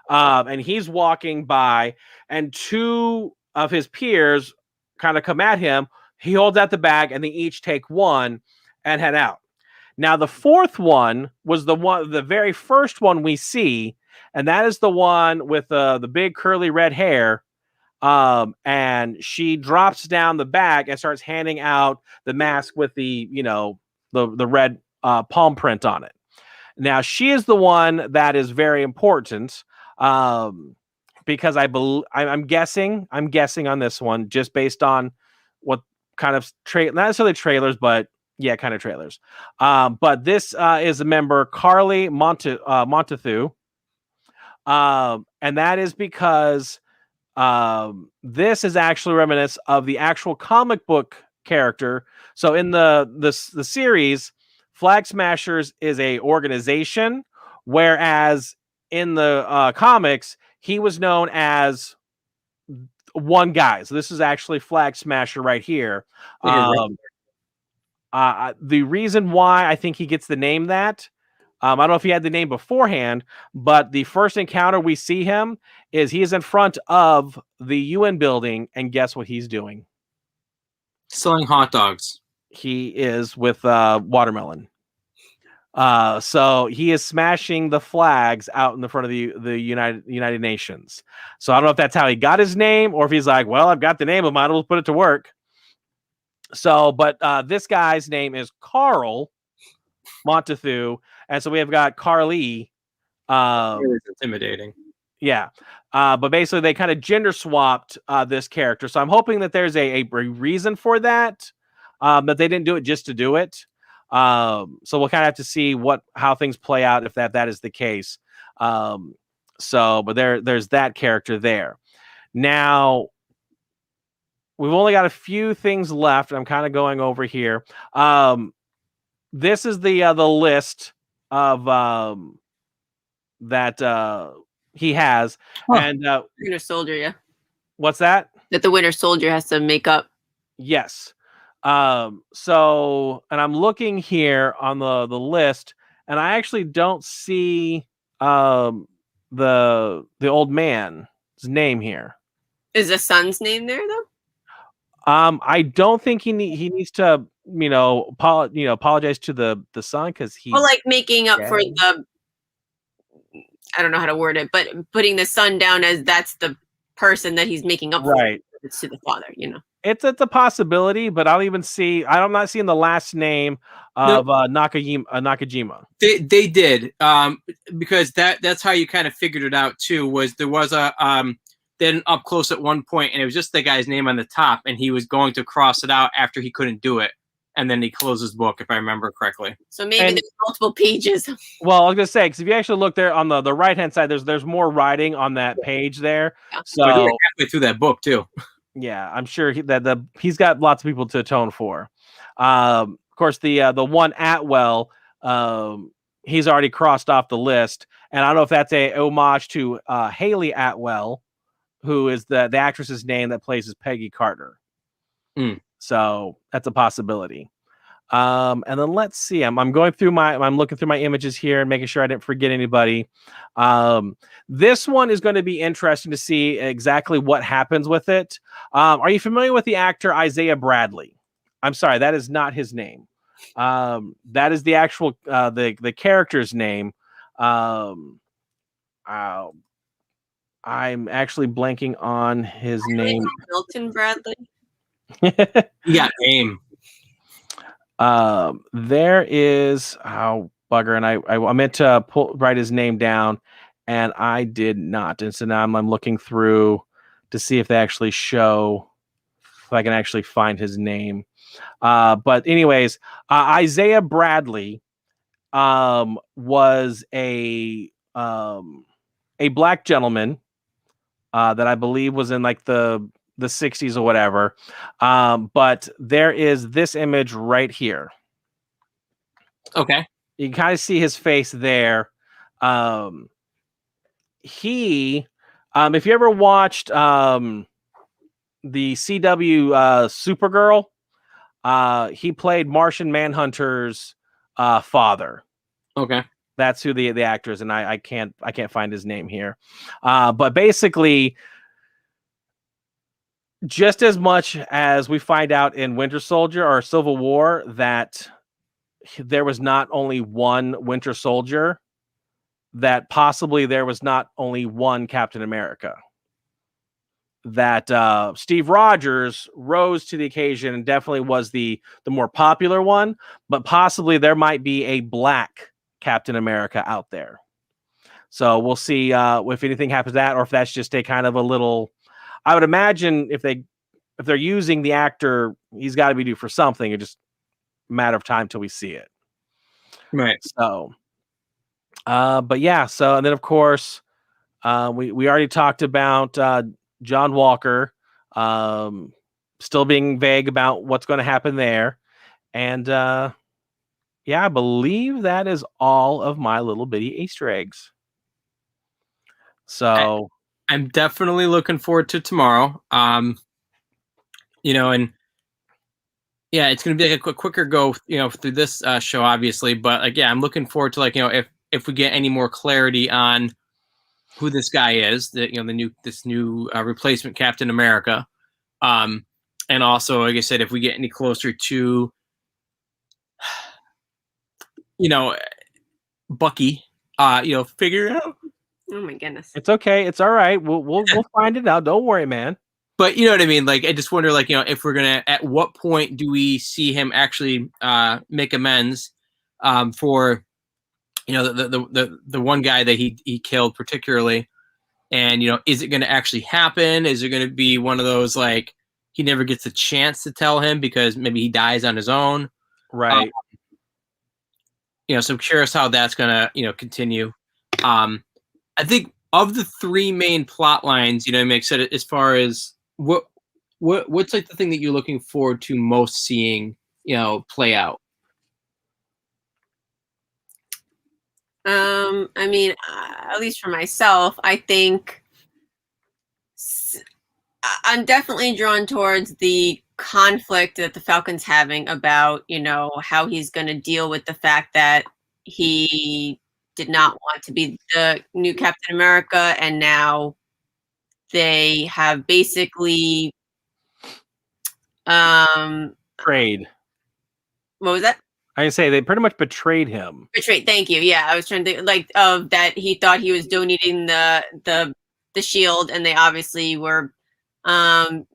And he's walking by, and 2 of his peers kind of come at him. He holds out the bag, and they each take one and head out. Now, the 4th one was the very first one we see, and that is the one with the big curly red hair. And she drops down the bag and starts handing out the mask with the red palm print on it. Now, she is the one that is very important, because I'm guessing on this one just based on what kind of not necessarily trailers, but yeah, kind of trailers. But this is a member, Carly Montague. And that is because this is actually reminiscent of the actual comic book character. So in the series, Flag Smashers is a organization, whereas in the comics, he was known as one guy. So this is actually Flag Smasher right here. The reason why I think he gets the name that, I don't know if he had the name beforehand, but the first encounter we see him is he is in front of the UN building, and guess what he's doing? Selling hot dogs. He is with watermelon. So he is smashing the flags out in the front of the United Nations. So I don't know if that's how he got his name, or if he's like, well, I've got the name of mine, we'll put it to work. So, but this guy's name is Carl Montefiore, and so we have got Carly. It was intimidating. Yeah. But basically they kind of gender swapped this character. So I'm hoping that there's a reason for that. That they didn't do it just to do it. So we'll kind of have to see how things play out if that is the case. But there's that character there. Now we've only got a few things left. I'm kind of going over here. This is the list of that he has. And Winter Soldier, yeah. What's that? That the Winter Soldier has to make up. Yes. So, and I'm looking here on the list, and I actually don't see the old man's name here. Is the son's name there though? I don't think he needs to, apologize to the son, because he's like making up for the, I don't know how to word it, but putting the son down as that's the person that he's making up right. For. It's to the father, It's a possibility, but I'm not seeing the last name of Nakajima. They did, because that's how you kind of figured it out too. There was a then up close at one point, and it was just the guy's name on the top, and he was going to cross it out after he couldn't do it, and then he closed his book, if I remember correctly. So maybe there's multiple pages. Well, I was gonna say, because if you actually look there on the right hand side, there's more writing on that page there. Yeah. So he went halfway through that book too. Yeah, I'm sure he's got lots of people to atone for. Of course, the one Atwell, he's already crossed off the list, and I don't know if that's a homage to Haley Atwell, who is the actress's name that plays as Peggy Carter. So that's a possibility. And then let's see. I'm going through I'm looking through my images here and making sure I didn't forget anybody. This one is going to be interesting to see exactly what happens with it. Are you familiar with the actor Isaiah Bradley? I'm sorry, that is not his name. That is the actual the character's name. I'm actually blanking on his name. Milton Bradley. He got name. There is bugger, and I meant to write his name down, and I did not. And so now I'm looking through to see if they actually show, if I can actually find his name. But anyways, Isaiah Bradley was a black gentleman that I believe was in like the 60s or whatever. But there is this image right here. Okay. You can kind of see his face there. If you ever watched the CW Supergirl, he played Martian Manhunter's father. Okay. That's who the actor is, and I can't find his name here. But basically, just as much as we find out in Winter Soldier or Civil War that there was not only one Winter Soldier, that possibly there was not only one Captain America. That Steve Rogers rose to the occasion and definitely was the more popular one, but possibly there might be a black Captain America out there. So we'll see if anything happens to that, or if that's just a kind of a little. I would imagine if they're using the actor, he's got to be due for something. It's just a matter of time till we see it. Right. So, but yeah. So, and then of course, we already talked about John Walker, still being vague about what's going to happen there, and yeah, I believe that is all of my little bitty Easter eggs. So. I'm definitely looking forward to tomorrow. And Yeah, it's going to be like a quicker go, through this show, obviously. But like, yeah, I'm looking forward to if we get any more clarity on who this guy is, this new replacement Captain America, and also, like I said, if we get any closer to, Bucky, figure out. Oh my goodness. It's okay. It's all right. We'll find it out. Don't worry, man. But you know what I mean? Like, I just wonder, if we're gonna, at what point do we see him actually make amends for, the one guy that he killed particularly, and is it going to actually happen? Is it going to be one of those like he never gets a chance to tell him because maybe he dies on his own? Right. So I'm curious how that's gonna continue. I think of the three main plot lines, it makes it as far as what's like the thing that you're looking forward to most seeing, play out. I mean, at least for myself, I think I'm definitely drawn towards the conflict that the Falcon's having about, how he's going to deal with the fact that he did not want to be the new Captain America, and now they have basically Betrayed. What was that? I can say they pretty much betrayed him. Betrayed. Thank you. Yeah, I was trying to that he thought he was donating the shield, and they obviously were had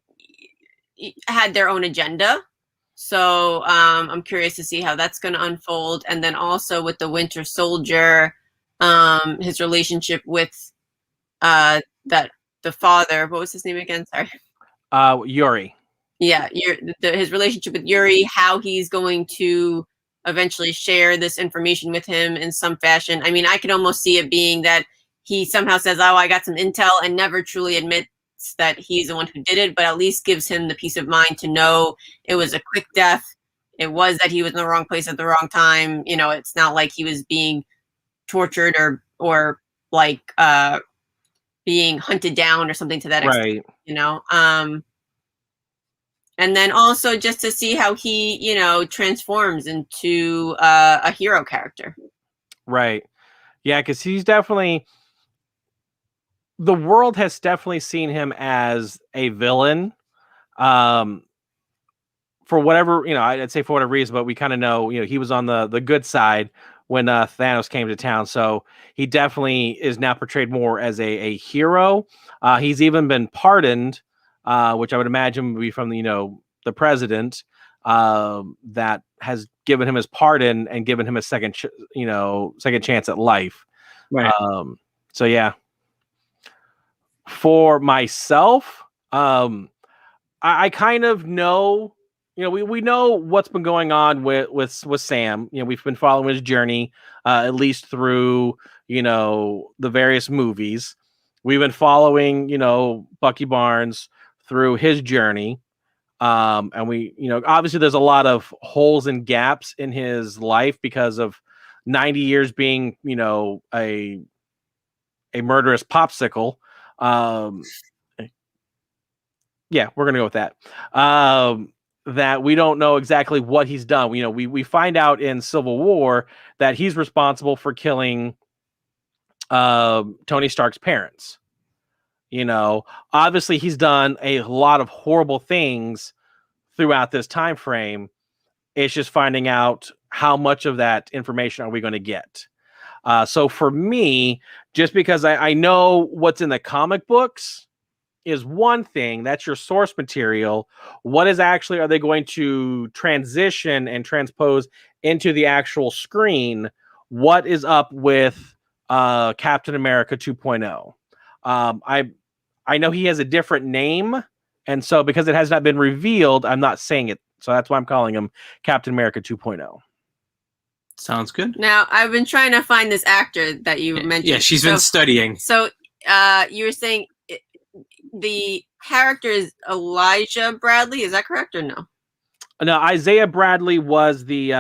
their own agenda. So I'm curious to see how that's going to unfold, and then also with the Winter Soldier, his relationship with the father. What was his name again? Sorry. Yuri. Yeah, his relationship with Yuri, how he's going to eventually share this information with him in some fashion. I mean, I could almost see it being that he somehow says, "Oh, I got some intel," and never truly admits that he's the one who did it, but at least gives him the peace of mind to know it was a quick death. It was that he was in the wrong place at the wrong time. It's not like he was being tortured or like being hunted down or something to that extent. Right. And then also just to see how he, transforms into a hero character. Right. Yeah, because he's definitely, the world has definitely seen him as a villain. For whatever, I'd say for whatever reason, but we kind of know, he was on the good side when Thanos came to town. So he definitely is now portrayed more as a hero. He's even been pardoned, which I would imagine would be from the president, that has given him his pardon and given him a second chance at life. Right. So yeah. For myself, I kind of know, we know what's been going on with Sam. We've been following his journey, at least through, the various movies. We've been following, Bucky Barnes through his journey. And we, obviously there's a lot of holes and gaps in his life because of 90 years being, a murderous popsicle. Yeah, we're gonna go with that. That we don't know exactly what he's done. We find out in Civil War that he's responsible for killing Tony Stark's parents. Obviously he's done a lot of horrible things throughout this time frame. It's just finding out how much of that information are we going to get. So for me, just because I know what's in the comic books is one thing. That's your source material. What is actually are they going to transition and transpose into the actual screen? What is up with Captain America 2.0? I know he has a different name, and so because it has not been revealed, I'm not saying it. So that's why I'm calling him Captain America 2.0. Sounds good. Now, I've been trying to find this actor that you mentioned. Yeah, she's been studying. So you were saying the character is Elijah Bradley. Is that correct or no? No, Isaiah Bradley was the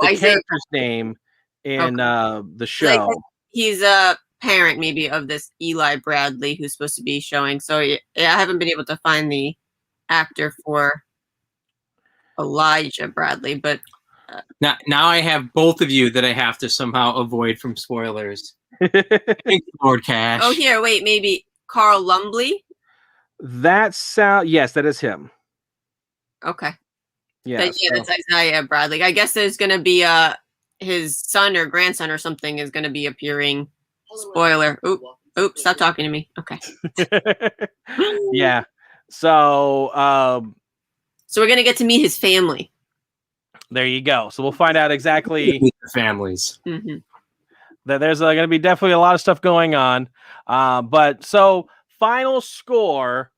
character's name in the show. Like, he's a parent maybe of this Eli Bradley who's supposed to be showing. So yeah, I haven't been able to find the actor for Elijah Bradley, but Now I have both of you that I have to somehow avoid from spoilers. Thanks, Lord Cash. oh, here, wait, maybe Carl Lumbly. Yes, that is him. Okay. Yeah, That's Isaiah Bradley. I guess there's gonna be his son or grandson or something is gonna be appearing. Spoiler. Oops, stop talking to me. Okay. yeah. So we're gonna get to meet his family. there you go. So we'll find out exactly the families. Mm-hmm. that there's going to be definitely a lot of stuff going on. But so final score.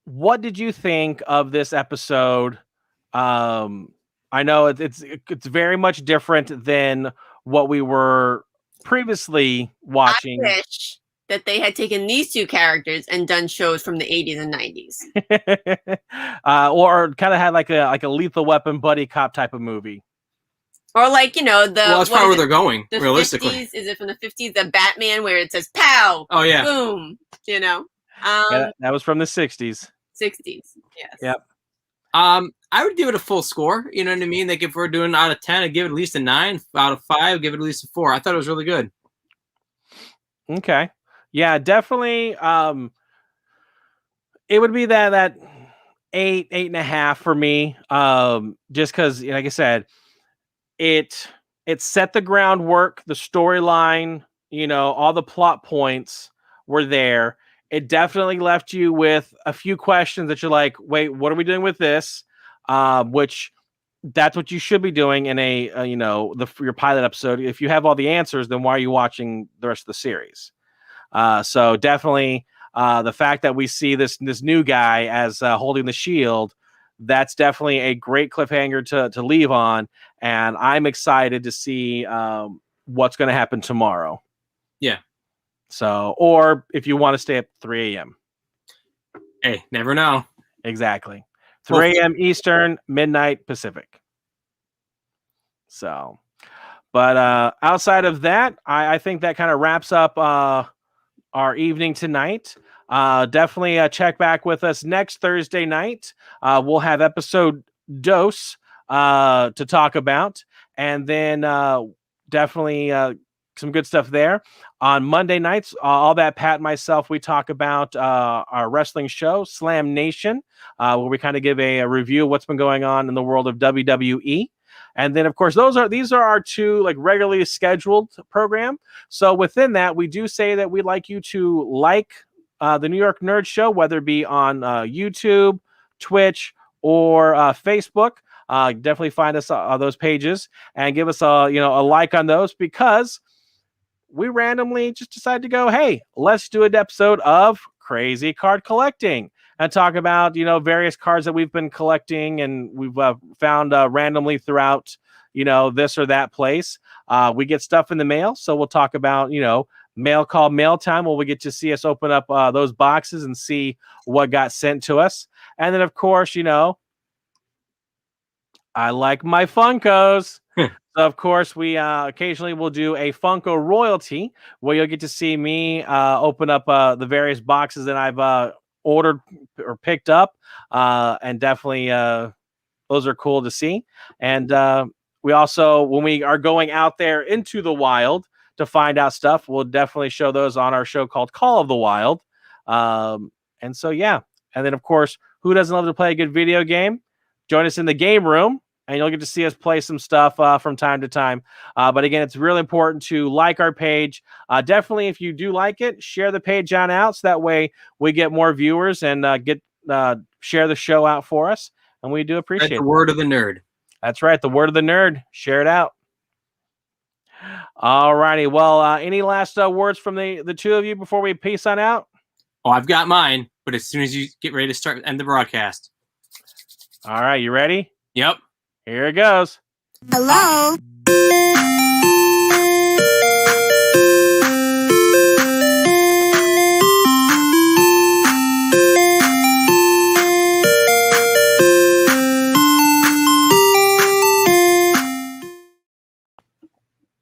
What did you think of this episode? I know it's very much different than what we were previously watching. I wish that they had taken these two characters and done shows from the 80s and 90s. Or kind of had like a Lethal Weapon buddy cop type of movie. Or like, well, that's probably where they're going, the realistically. 50s, is it from the 50s, the Batman where it says pow, oh yeah, boom, Yeah, that was from the 60s. 60s, yes. Yep. I would give it a full score. You know what I mean? Like if we're doing out of 10, I'd give it at least a 9. Out of 5, give it at least a 4. I thought it was really good. Okay. Yeah, definitely. It would be that 8.5 for me. Just because, like I said, it set the groundwork, the storyline, all the plot points were there. It definitely left you with a few questions that you're like, wait, what are we doing with this? Which that's what you should be doing in your pilot episode. If you have all the answers, then why are you watching the rest of the series? So definitely the fact that we see this new guy as holding the shield, that's definitely a great cliffhanger to leave on. And I'm excited to see what's going to happen tomorrow. Yeah. So, or if you want to stay up 3 a.m. Hey, never know. Exactly. 3 a.m. Eastern, midnight Pacific. So, but outside of that, I think that kind of wraps up our evening tonight. Definitely check back with us next Thursday night. We'll have episode Dose to talk about. And then definitely some good stuff there. On Monday nights, AllThatPat and myself, we talk about our wrestling show, Slam Nation, where we kind of give a review of what's been going on in the world of WWE. And then, of course, these are our two regularly scheduled program. So within that, we do say that we'd like you to like the New York Nerd Show, whether it be on YouTube, Twitch, or Facebook. Definitely find us on those pages and give us a like on those, because we randomly just decided to go, hey, let's do an episode of Crazy Card Collecting and talk about, various cards that we've been collecting and we've found randomly throughout, this or that place. We get stuff in the mail. So we'll talk about, mail call mail time, where we get to see us open up those boxes and see what got sent to us. And then, of course, I like my Funkos. So, of course, we occasionally will do a Funko royalty, where you'll get to see me open up the various boxes that I've ordered or picked up. And definitely those are cool to see. And we also, when we are going out there into the wild to find out stuff, we'll definitely show those on our show called Call of the Wild. And so, yeah. And then, of course, who doesn't love to play a good video game? Join us in the game room, and you'll get to see us play some stuff from time to time. But again, it's really important to like our page. Definitely, if you do like it, share the page on out, so that way we get more viewers and share the show out for us. And we do appreciate the word of the nerd. That's right. The word of the nerd. Share it out. All righty. Well, any last words from the two of you before we peace on out? Oh, I've got mine, but as soon as you get ready to end the broadcast. All right. You ready? Yep. Here it goes. Hello?